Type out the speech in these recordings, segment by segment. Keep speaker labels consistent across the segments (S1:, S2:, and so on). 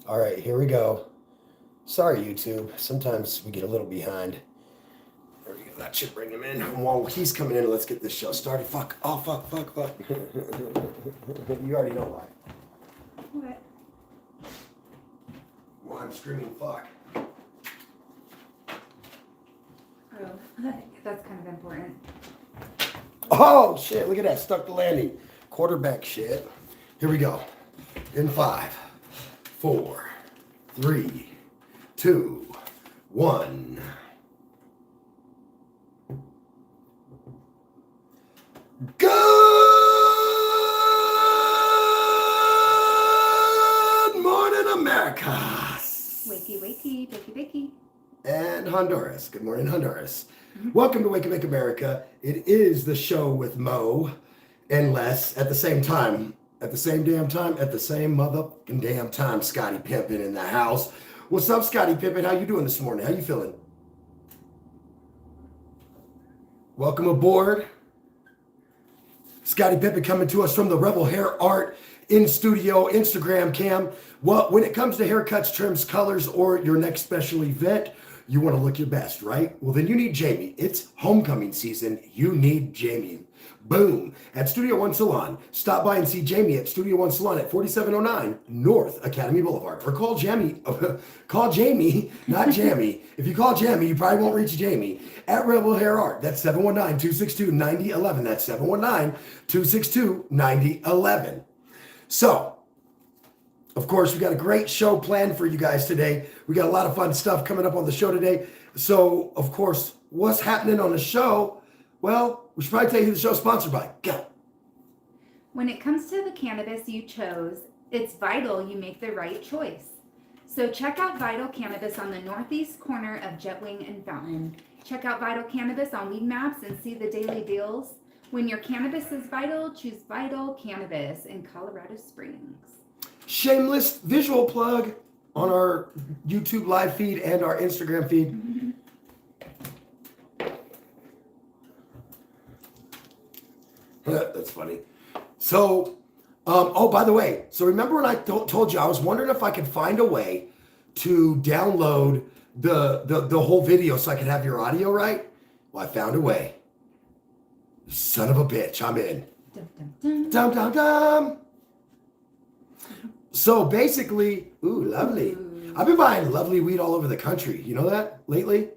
S1: All right, here we go. Sorry, YouTube. Sometimes we get a little behind. There we go. That should bring him in. And while he's coming in, let's get this show started. Fuck. Oh, fuck, fuck, fuck. You already know why.
S2: What?
S1: Why I'm screaming fuck.
S2: Oh, that's kind of important.
S1: Oh, shit. Look at that. Stuck the landing. Quarterback shit. Here we go. In 5, 4, 3, 2, 1. Good morning, America.
S2: Wakey, wakey, bakey, bakey.
S1: And Honduras. Good morning, Honduras. Welcome to Wake and Make America. It is the show with Mo and Les at the same time. At the same damn time, at the same motherfucking damn time. Scotty Pimpin in the house. What's up, Scotty Pimpin? How you doing this morning? How you feeling? Welcome aboard. Scotty Pimpin coming to us from the Rebel Hair Art in studio Instagram cam. Well, when it comes to haircuts, trims, colors, or your next special event, you want to look your best, right? Well, then you need Jamie. It's homecoming season. You need Jamie. Boom. At Studio One Salon. Stop by and see Jamie at Studio One Salon at 4709 North Academy Boulevard. Or call Jamie, not Jamie. If you call Jamie, you probably won't reach Jamie. At Rebel Hair Art. That's 719-262-9011. That's 719-262-9011. So, of course, we got a great show planned for you guys today. We got a lot of fun stuff coming up on the show today. So, of course, what's happening on the show? Well, we should probably tell you who the show's sponsored by. Go.
S2: When it comes to the cannabis you chose, it's vital you make the right choice. So check out Vital Cannabis on the northeast corner of Jetwing and Fountain. Check out Vital Cannabis on Weed Maps and see the daily deals. When your cannabis is vital, choose Vital Cannabis in Colorado Springs.
S1: Shameless visual plug on our YouTube live feed and our Instagram feed. That's funny. So, oh, by the way, so remember when I told you, I was wondering if I could find a way to download the whole video so I could have your audio right? Well, I found a way. Son of a bitch, I'm in.
S2: Dum, dum, dum.
S1: Dum, dum, dum. So basically, ooh, lovely.
S2: Ooh.
S1: I've been buying lovely weed all over the country. You know that lately?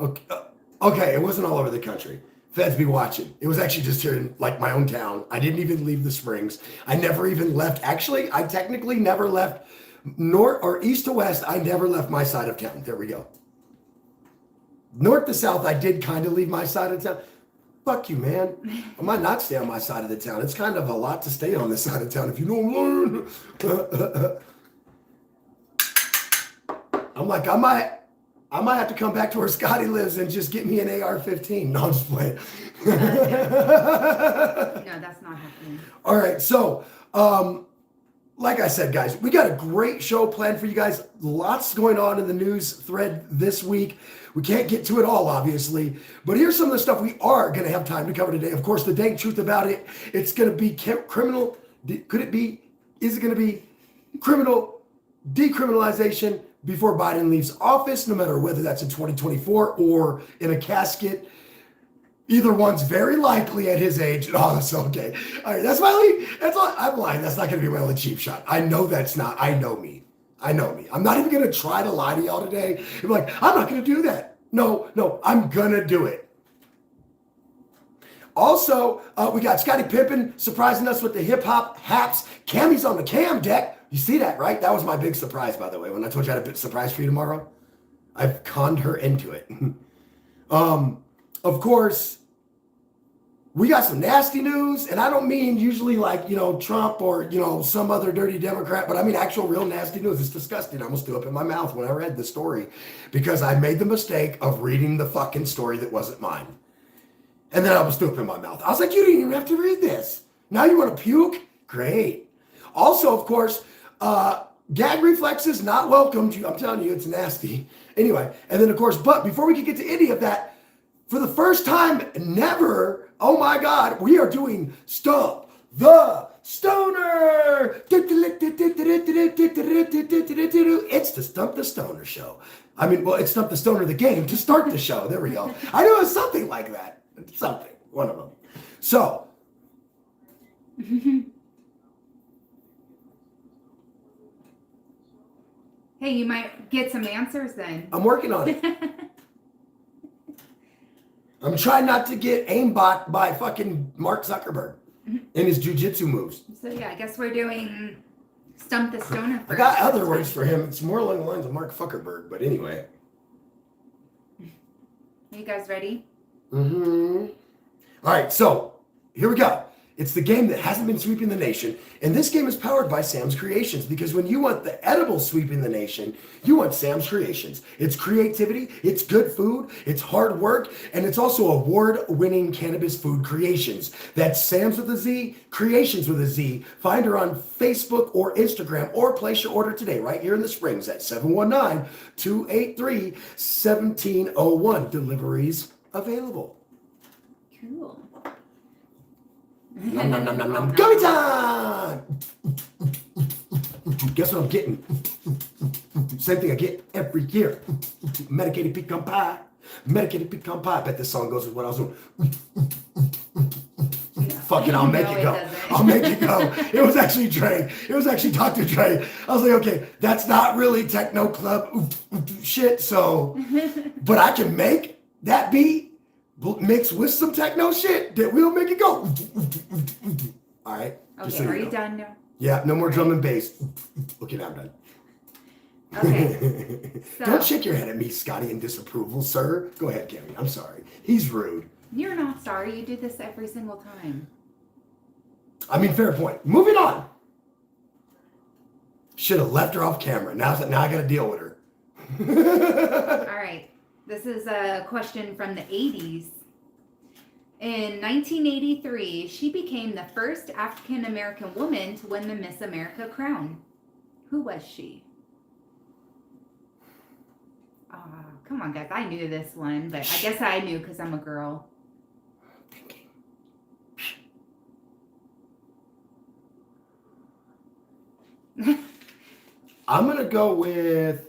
S1: Okay, it wasn't all over the country. Feds be watching. It was actually just here in like my own town. I didn't even leave the Springs. I never even left. Actually, I technically never left north or east to west. I never left my side of town. There we go. North to south, I did kind of leave my side of town. Fuck you, man. I might not stay on my side of the town. It's kind of a lot to stay on this side of town if you don't learn. I'm like, I might have to come back to where Scotty lives and just get me an AR-15. No, I'm just playing.
S2: No, that's not happening.
S1: All right, so like I said, guys, we got a great show planned for you guys. Lots going on in the news thread this week. We can't get to it all, obviously, but here's some of the stuff we are going to have time to cover today. Of course, the dank truth about it, it's going to be criminal. Could it be? Is it going to be criminal decriminalization before Biden leaves office, no matter whether that's in 2024 or in a casket? Either one's very likely at his age. Oh, that's okay. All right, that's my lead. That's all. I'm lying. That's not going to be my only cheap shot. I know that's not. I know me. I'm not even going to try to lie to y'all today. I'm like, I'm not going to do that. No, I'm going to do it. Also, we got Scotty Pimpin surprising us with the hip hop haps. Cammy's on the cam deck. You see that, right? That was my big surprise, by the way. When I told you I had a big surprise for you tomorrow, I've conned her into it. Of course, we got some nasty news, and I don't mean usually like, Trump or, some other dirty Democrat, but I mean actual real nasty news. It's disgusting. I almost threw up in my mouth when I read the story because I made the mistake of reading the fucking story that wasn't mine. And then I almost threw up in my mouth. I was like, you didn't even have to read this. Now you want to puke? Great. Also, of course, gag reflexes not welcomed. I'm telling you, it's nasty. Anyway, and then of course, but before we can get to any of that, for the first time never, oh my God, we are doing Stump the Stoner. It's the Stump the Stoner show. I mean, well, it's Stump the Stoner the game to start the show. There we go. I knew it was something like that. Something. One of them. So.
S2: Hey, you might get some answers then.
S1: I'm working on it. I'm trying not to get aimbot by fucking Mark Zuckerberg and his jujitsu moves.
S2: So yeah, I guess we're doing Stump the Stoner first.
S1: I got other words for him. It's more along the lines of Mark Zuckerberg, but anyway.
S2: Are you guys ready?
S1: Mm-hmm. All right, so here we go. It's the game that hasn't been sweeping the nation, and this game is powered by Sam's Creations, because when you want the edible sweeping the nation, you want Sam's Creations. It's creativity, it's good food, it's hard work, and it's also award-winning cannabis food creations. That's Sam's with a Z, Creations with a Z. Find her on Facebook or Instagram, or place your order today right here in the Springs at 719-283-1701. Deliveries available.
S2: Cool.
S1: Nom, nom, nom, nom, nom. Gummy time! Guess what I'm getting? Same thing I get every year. Medicated pecan pie. Medicated pecan pie. I bet this song goes with what I was doing. Fucking, I'll make
S2: No,
S1: it go.
S2: doesn't.
S1: I'll make it go. It was actually Dre. It was actually Dr. Dre. I was like, okay, that's not really techno club shit, so, but I can make that beat mixed with some techno shit that will make it go. All right. just
S2: Okay,
S1: so
S2: are you
S1: know.
S2: done now?
S1: Yeah, no more drum and bass. Okay, now I'm done.
S2: Okay.
S1: Don't
S2: So-
S1: shake your head at me, Scotty, in disapproval, sir. Go ahead, Cammy. I'm sorry. He's rude.
S2: You're not sorry. You do this every single time.
S1: I mean, fair point. Moving on. Should have left her off camera. Now I got to deal with her.
S2: All right. This is a question from the 80s. In 1983, she became the first African American woman to win the Miss America crown. Who was she? Come on, guys. I knew this one, but I guess I knew because I'm a girl.
S1: Thinking. I'm going to go with...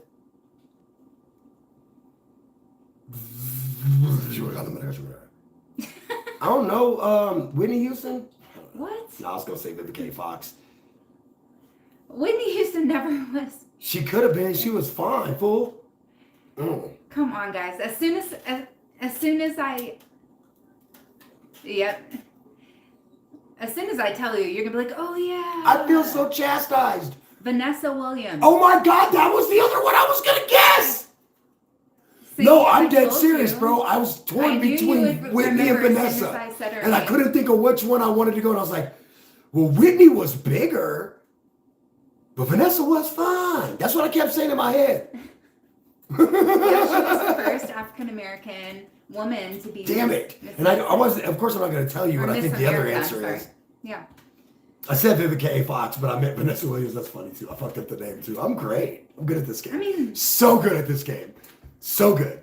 S1: I don't know. Whitney Houston?
S2: What?
S1: No, I was going to say Vivica A. Fox.
S2: Whitney Houston never was.
S1: She could have been. She was fine, fool.
S2: Come on, guys. As soon as I tell you, you're gonna be like, oh yeah.
S1: I feel so chastised.
S2: Vanessa Williams.
S1: Oh my God, that was the other one I was going to guess.
S2: See,
S1: No,
S2: I
S1: I'm dead
S2: told
S1: serious,
S2: you.
S1: bro. I was
S2: I
S1: torn
S2: knew you
S1: between
S2: would
S1: Whitney and
S2: remember as soon
S1: Vanessa.
S2: as I said her
S1: And I
S2: name.
S1: couldn't think of which one I wanted to go. And I was like, well, Whitney was bigger, but Vanessa was fine. That's what I kept saying in my head.
S2: Yeah, she was the first African American woman to be.
S1: Damn it. And I wasn't, of course, I'm not going to tell you
S2: Or
S1: what I
S2: Miss
S1: think the other
S2: America,
S1: answer
S2: sorry.
S1: is.
S2: Yeah.
S1: I said Vivica A. Fox, but I meant Vanessa Williams. That's funny too. I fucked up the name too. I'm great. I'm good at this game.
S2: I mean,
S1: So good at this game. So good.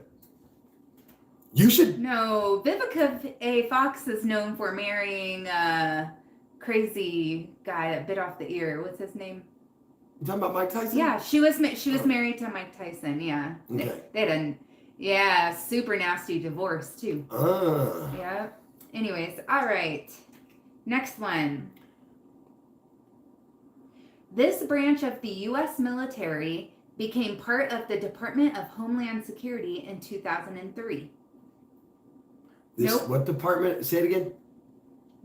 S1: You should.
S2: no, Vivica A. Fox is known for marrying a crazy guy that bit off the ear. What's his name?
S1: You talking about Mike Tyson?
S2: Yeah, she was married to Mike Tyson. Yeah,
S1: Okay.
S2: they had a super nasty divorce too.
S1: Ah.
S2: Yeah. Anyways, all right. Next one. This branch of the U.S. military became part of the Department of Homeland Security in 2003.
S1: This,
S2: Nope.
S1: What department? Say it again.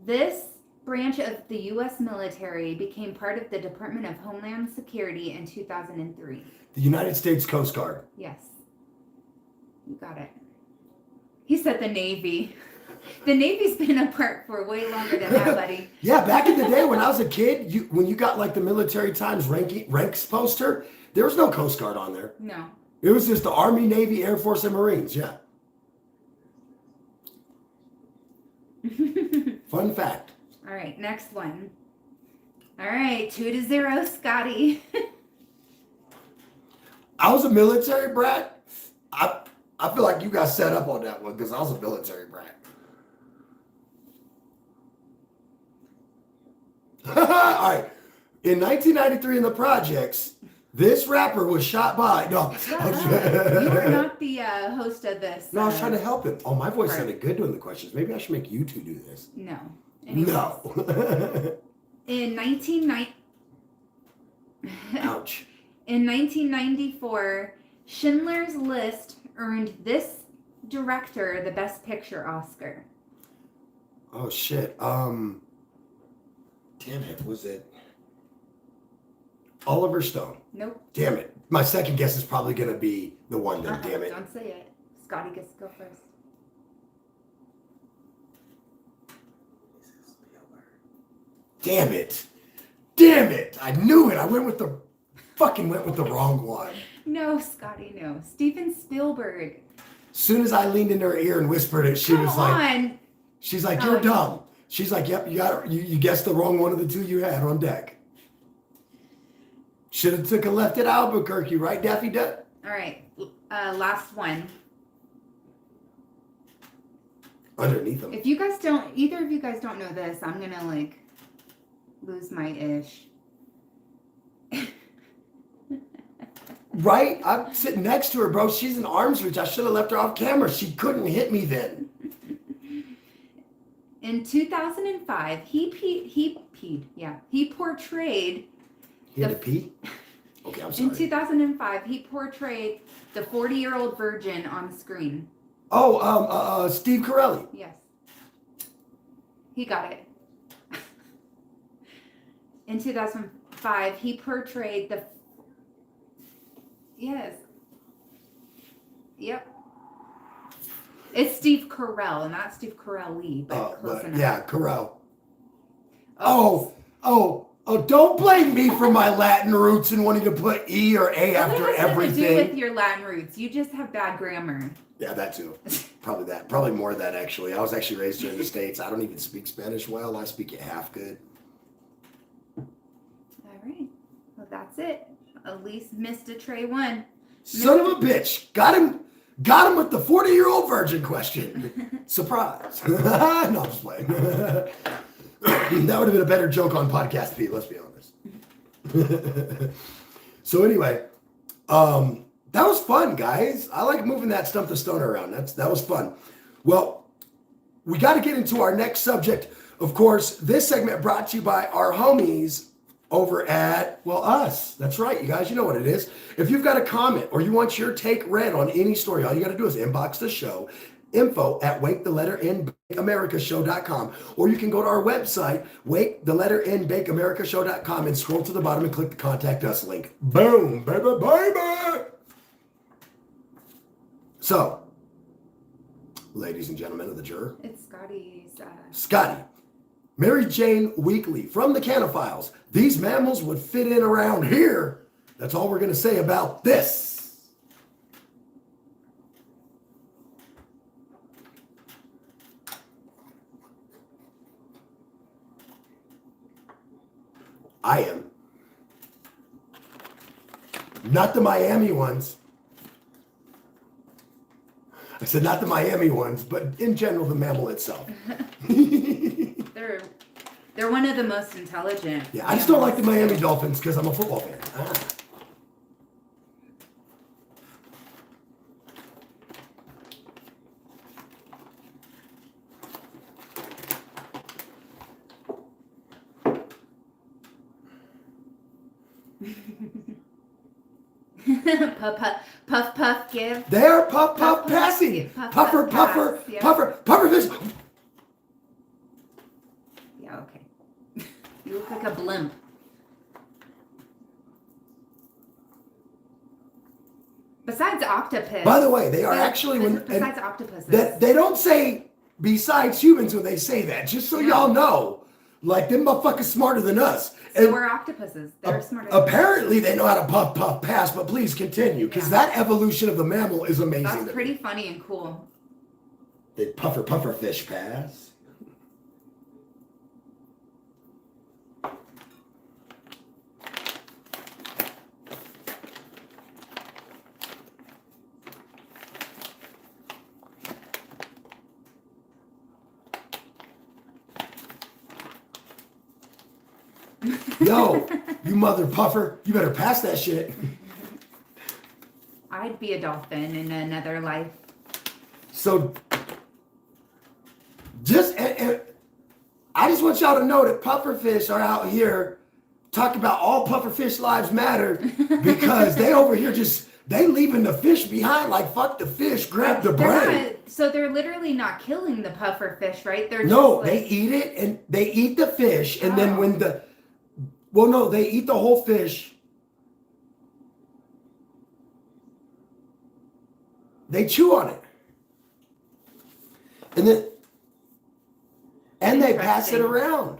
S2: This branch of the U.S. military became part of the Department of Homeland Security in 2003.
S1: The United States Coast Guard.
S2: Yes. You got it. He said the Navy. The Navy's been apart for way longer than that, buddy.
S1: Yeah, back in the day when I was a kid, when you got like the Military Times ranks poster, there was no Coast Guard on there.
S2: No.
S1: It was just the Army, Navy, Air Force, and Marines. Yeah. Fun fact.
S2: All right, next one. All right, 2-0, Scotty.
S1: I was a military brat. I feel like you got set up on that one because I was a military brat. All right. In 1993 in the projects, this rapper was shot by. No,
S2: Shut up. You are not the host of this.
S1: no, I was trying to help him. Oh, my voice
S2: Right.
S1: sounded good doing the questions. Maybe I should make you two do this.
S2: No. Anyways,
S1: No.
S2: In 1990.
S1: Ouch.
S2: In 1994, Schindler's List earned this director the Best Picture Oscar.
S1: Oh shit. Damn it. Was it Oliver Stone?
S2: Nope.
S1: Damn it. My second guess is probably gonna be the one then. Damn it.
S2: Don't say it. Scotty gets to go first.
S1: Damn it. Damn it. I knew it. I went with the wrong one.
S2: No, Scotty, no. Steven Spielberg.
S1: As soon as I leaned into her ear and whispered it, she
S2: Come
S1: was like,
S2: on.
S1: she's like, you're
S2: Oh,
S1: dumb. She's like, yep, you guessed the wrong one of the two you had on deck. Should have took a left at Albuquerque, right, Daffy Duck?
S2: All right. Last one.
S1: Underneath them.
S2: If you guys don't, either of you guys don't know this, I'm going to like lose my ish.
S1: Right? I'm sitting next to her, bro. She's in arm's reach. I should have left her off camera. She couldn't hit me then.
S2: In 2005, he portrayed.
S1: He had to pee? Okay, I'm
S2: In
S1: sorry.
S2: 2005, he portrayed the 40-year-old virgin on screen.
S1: Oh, Steve Carell.
S2: Yes. He got it. In 2005, he portrayed the. Yes. Yep. It's Steve Carell, not Steve Carell, but close enough.
S1: Yeah, Carell. Oh, don't blame me for my Latin roots and wanting to put E or A
S2: What
S1: after
S2: has that to do with
S1: everything.
S2: your Latin roots? You just have bad grammar.
S1: Yeah, that too. Probably that. Probably more of that, actually. I was actually raised here in the States. I don't even speak Spanish well. I speak it half good.
S2: All right. Well, that's it. Elise missed a tray one.
S1: Son of a bitch. Got him with the 40-year-old virgin question. Surprise. No, I'm just playing. That would have been a better joke on Podcast Pete, let's be honest. So anyway, that was fun, guys. I like moving that Stump the Stoner around. That was fun. Well, we got to get into our next subject. Of course, this segment brought to you by our homies over at, well, us. That's right, you guys. You know what it is. If you've got a comment or you want your take read on any story, all you got to do is inbox the show, info@wakethelletterinbakeamericashow.com, or you can go to our website, wakethelletterinbakeamericashow.com, and scroll to the bottom and click the Contact Us link. Boom, baby, baby. So, ladies and gentlemen of the juror,
S2: It's Scotty's.
S1: Scotty, Mary Jane Weekly from the Canophiles. These mammals would fit in around here. That's all we're going to say about this. I am. Not the Miami ones. I said not the Miami ones, but in general, the mammal itself.
S2: They're one of the most intelligent.
S1: Yeah, I just don't like the Miami Dolphins because I'm a football fan.
S2: Puff, give.
S1: There, puff, passing.
S2: Puff,
S1: Puffer,
S2: pass,
S1: puffer,
S2: yeah.
S1: puffer fish.
S2: Yeah, okay. You look like a blimp. Besides octopus.
S1: By the way, they are actually
S2: besides octopuses.
S1: that they don't say besides humans when they say that. Just so y'all know, like them motherfuckers smarter than us.
S2: So we're octopuses. They're smarter.
S1: Apparently, they know how to puff, pass. But please continue, because that evolution of the mammal is amazing.
S2: That's pretty funny and cool.
S1: They puffer fish pass. Yo, you mother puffer, you better pass that shit.
S2: I'd be a dolphin in another life.
S1: So, and I just want y'all to know that pufferfish are out here talking about all pufferfish lives matter because they over here they leaving the fish behind like fuck the fish, grab the brain.
S2: So they're literally not killing the puffer fish, right? They're
S1: No,
S2: just
S1: they eat it and they eat the fish and then when they eat the whole fish. They chew on it. And they pass it around.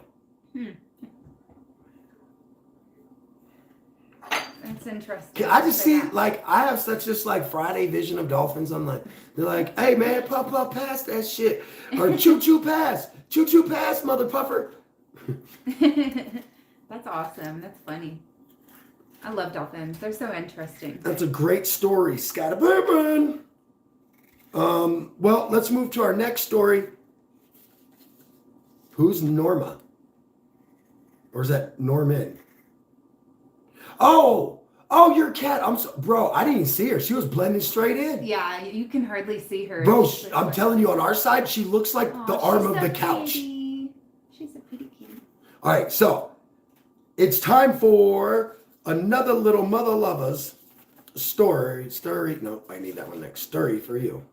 S2: That's interesting.
S1: I just see, I have such this Friday vision of dolphins. They're like, hey man, puff, pass that shit. Or choo pass, mother puffer.
S2: That's awesome. That's funny. I love dolphins. They're so interesting.
S1: That's a great story, Scotty Bourbon. Well, let's move to our next story. Who's Norma? Or is that Norman? Oh, your cat. Bro, I didn't even see her. She was blending straight in.
S2: Yeah, you can hardly see her.
S1: Bro, I'm telling you, on our side, she looks like the arm of the couch.
S2: She's a pretty kitty.
S1: All right, so it's time for another little mother lovers story. No, I need that one next. Story for you.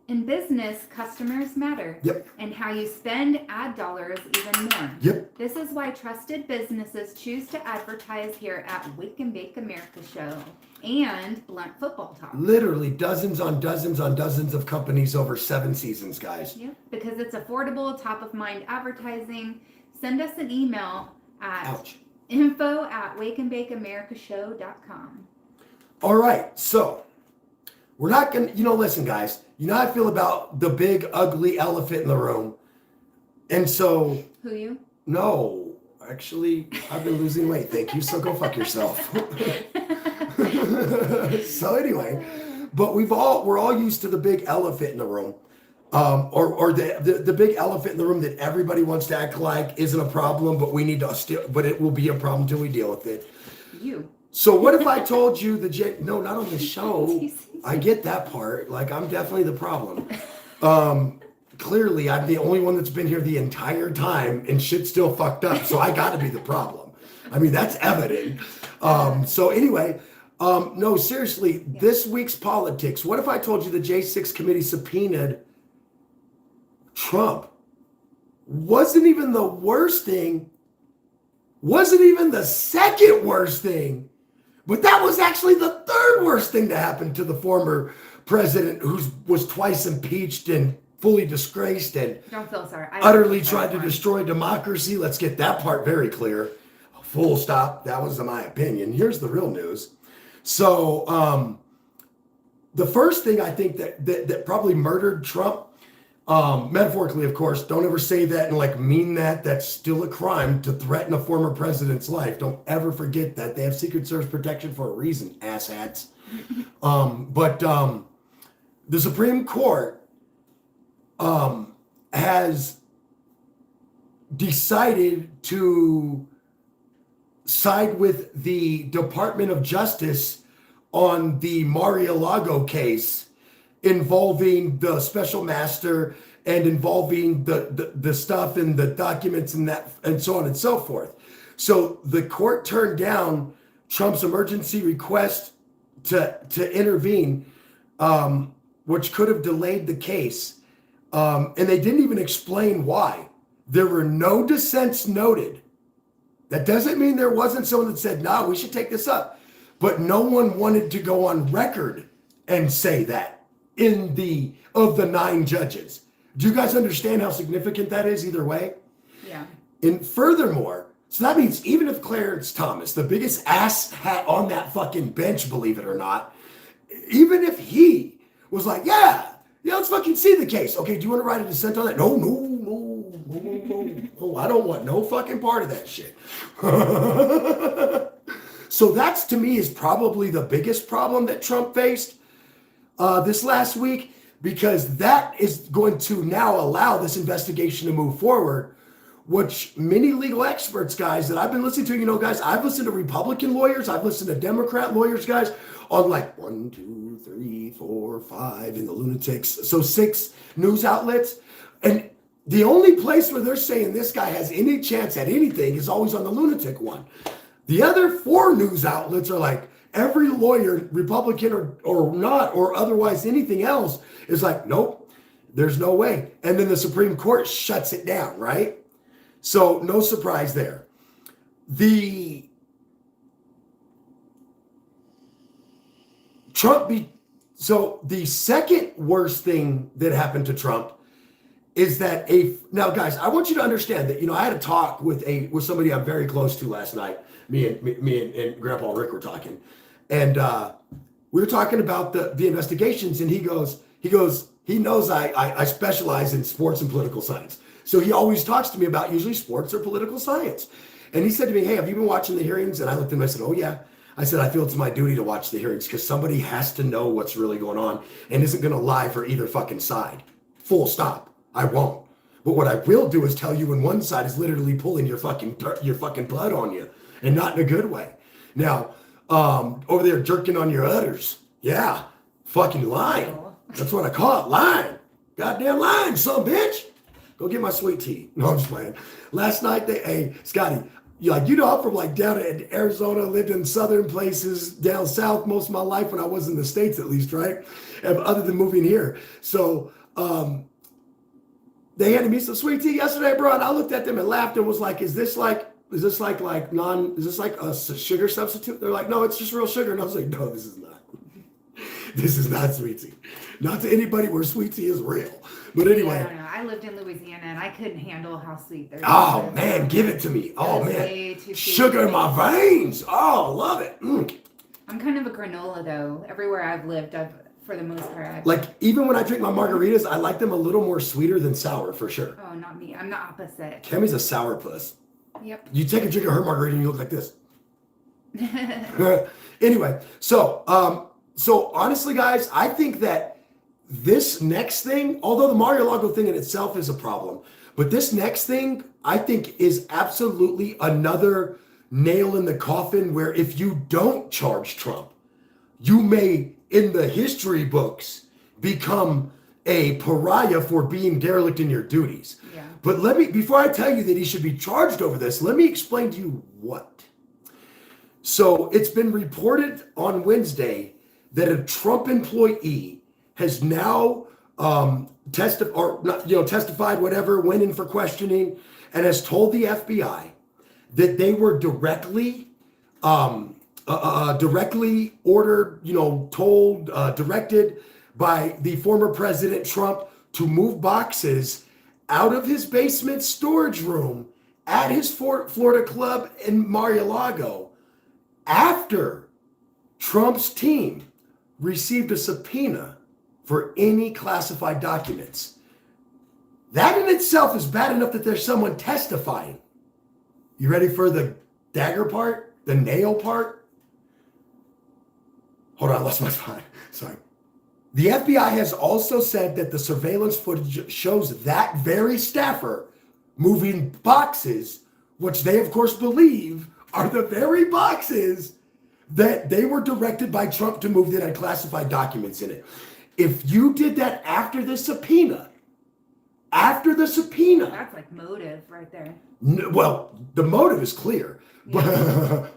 S2: In business, customers matter.
S1: Yep.
S2: And how you spend ad dollars even more.
S1: Yep.
S2: This is why trusted businesses choose to advertise here at Wake and Bake America Show and Blunt Football Talk.
S1: Literally dozens on dozens on dozens of companies over 7 seasons, guys.
S2: Yep. Because it's affordable, top of mind advertising. Send us an email at info@wakeandbakeamericashow.com.
S1: All right, so we're not going to, listen, guys, how I feel about the big, ugly elephant in the room. And so.
S2: Who, you?
S1: No, actually, I've been losing weight. Thank you. So go fuck yourself. So anyway, but we're all used to the big elephant in the room. Or the big elephant in the room that everybody wants to act like isn't a problem, but but it will be a problem until we deal with it.
S2: You.
S1: So what if I told you no, not on the show. I get that part. I'm definitely the problem. Clearly, I'm the only one that's been here the entire time and shit's still fucked up. So I got to be the problem. I mean, that's evident. So anyway, no, seriously, This week's politics. What if I told you the J6 committee subpoenaed Trump? Wasn't even the worst thing. Wasn't even the second worst thing. But that was actually the third worst thing to happen to the former president who was twice impeached and fully disgraced and
S2: don't feel sorry.
S1: Utterly tried to destroy democracy. Let's get that part very clear. Full stop. That was my opinion. Here's the real news. So the first thing I think that probably murdered Trump, metaphorically, of course, don't ever say that and mean that. That's still a crime to threaten a former president's life. Don't ever forget that. They have Secret Service protection for a reason, asshats. But the Supreme Court has decided to side with the Department of Justice on the Mar-a-Lago case involving the special master and involving the stuff and the documents and that and so on and so forth. So the court turned down Trump's emergency request to intervene, which could have delayed the case. And they didn't even explain why. There were no dissents noted. That doesn't mean there wasn't someone that said, no, we should take this up. But no one wanted to go on record and say that of the 9 judges. Do you guys understand how significant that is either way?
S2: Yeah.
S1: And furthermore, so that means even if Clarence Thomas, the biggest ass hat on that fucking bench, believe it or not, even if he was like, yeah, let's fucking see the case. Okay, do you want to write a dissent on that? No, I don't want no fucking part of that shit. So that's, to me, is probably the biggest problem that Trump faced this last week, because that is going to now allow this investigation to move forward, which many legal experts, guys, that I've been listening to, you know, guys, I've listened to Republican lawyers, I've listened to Democrat lawyers, guys, on like 1, 2, 3, 4, 5 in the lunatics, so 6 news outlets. And the only place where they're saying this guy has any chance at anything is always on the lunatic one. The other 4 news outlets are like, every lawyer, Republican or not, or otherwise anything else, is like, nope, there's no way. And then the Supreme Court shuts it down, right? So no surprise there. The so the second worst thing that happened to Trump is that now guys, I want you to understand that, you know, I had a talk with somebody I'm very close to last night. Me and Grandpa Rick were talking, and we were talking about the investigations, and he knows I specialize in sports and political science. So he always talks to me about usually sports or political science. And he said to me, hey, have you been watching the hearings? And I looked at him, I said, oh yeah. I said, I feel it's my duty to watch the hearings because somebody has to know what's really going on and isn't going to lie for either fucking side. Full stop. I won't. But what I will do is tell you when one side is literally pulling your fucking blood on you, and not in a good way. Now, over there jerking on your udders. Yeah, fucking lying. That's what I call it, lying. Goddamn lying, son bitch. Go get my sweet tea. No, I'm just playing. Last night, hey, Scotty, you know, I'm from like down in Arizona, lived in southern places, down south most of my life when I was in the States at least, right? Other than moving here. So they handed me some sweet tea yesterday, bro, and I looked at them and laughed and was like, is this like a sugar substitute? They're like, no, it's just real sugar. And I was like, no, this is not. This is not sweet tea. Not to anybody where sweet tea is real. But anyway.
S2: I don't know. I lived in Louisiana and I couldn't handle how sweet their
S1: Oh man, give it to me. Oh man. Sugar in my veins. Oh, love it.
S2: I'm kind of a granola though. Everywhere I've lived, for the most part.
S1: Like even when I drink my margaritas, I like them a little more sweeter than sour for sure.
S2: Oh, not me. I'm the opposite.
S1: Kemi's a sour puss.
S2: Yep.
S1: You take a drink of her margarita and you look like this. Anyway, so honestly, guys, I think that this next thing, although the Mar-a-Lago thing in itself is a problem, but this next thing I think is absolutely another nail in the coffin where if you don't charge Trump, you may, in the history books, become a pariah for being derelict in your duties.
S2: Yeah.
S1: But before I tell you that he should be charged over this, let me explain to you what. So it's been reported on Wednesday that a Trump employee has now testified, whatever, went in for questioning, and has told the FBI that they were directly ordered, directed by the former President Trump to move boxes out of his basement storage room at his Florida club in Mar-a-Lago after Trump's team received a subpoena for any classified documents. That in itself is bad enough that there's someone testifying. You ready for the dagger part? The nail part? Hold on, I lost my spot. Sorry. The FBI has also said that the surveillance footage shows that very staffer moving boxes, which they of course believe are the very boxes that they were directed by Trump to move that had classified documents in it. If you did that after the subpoena,
S2: that's like motive right there.
S1: Well, the motive is clear. Yeah.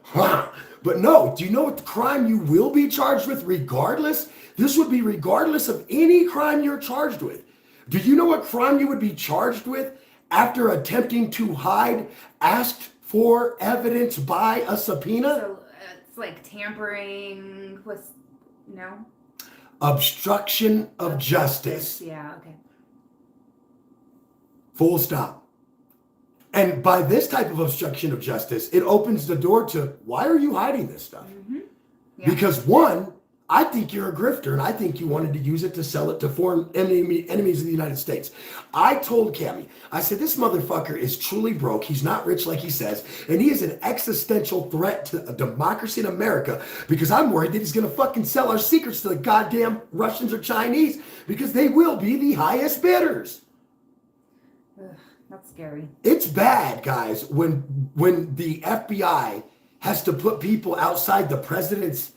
S1: But no, do you know what crime you will be charged with regardless? This would be regardless of any crime you're charged with. Do you know what crime you would be charged with after attempting to hide asked for evidence by a subpoena?
S2: So it's like tampering with, no?
S1: Obstruction of justice.
S2: Yeah, okay.
S1: Full stop. And by this type of obstruction of justice, it opens the door to, why are you hiding this stuff?
S2: Mm-hmm. Yeah.
S1: Because one, I think you're a grifter, and I think you wanted to use it to sell it to foreign enemies of the United States. I told Cami, I said, this motherfucker is truly broke. He's not rich like he says, and he is an existential threat to a democracy in America because I'm worried that he's going to fucking sell our secrets to the goddamn Russians or Chinese because they will be the highest bidders.
S2: That's scary.
S1: It's bad, guys, when the FBI has to put people outside the president's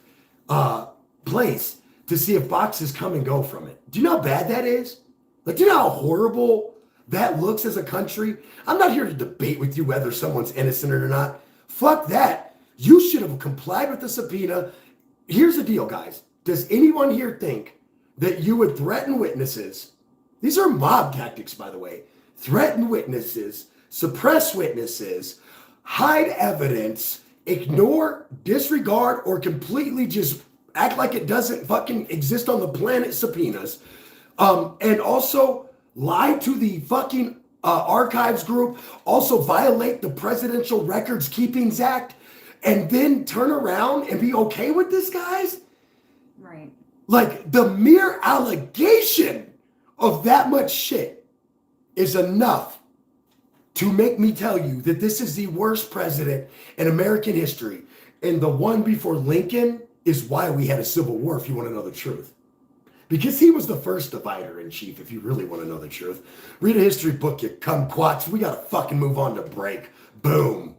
S1: place to see if boxes come and go from it. Do you know how bad that is? Like, do you know how horrible that looks as a country? I'm not here to debate with you whether someone's innocent or not. Fuck that. You should have complied with the subpoena. Here's the deal, guys. Does anyone here think that you would threaten witnesses? These are mob tactics, by the way. Threaten witnesses, suppress witnesses, hide evidence, ignore, disregard, or completely just act like it doesn't fucking exist on the planet subpoenas. And also lie to the fucking archives group, also violate the Presidential Records Keepings Act, and then turn around and be okay with this, guys?
S2: Right.
S1: Like, the mere allegation of that much shit is enough to make me tell you that this is the worst president in American history. And the one before Lincoln is why we had a civil war, if you want to know the truth. Because he was the first divider in chief, if you really want to know the truth. Read a history book, you kumquats. We got to fucking move on to break. Boom.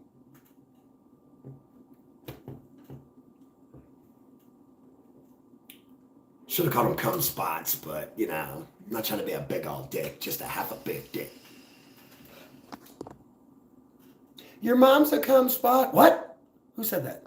S1: Should have called them cum spots, but, you know, I'm not trying to be a big old dick, just a half a big dick. Your mom's a cum spot? What? Who said that?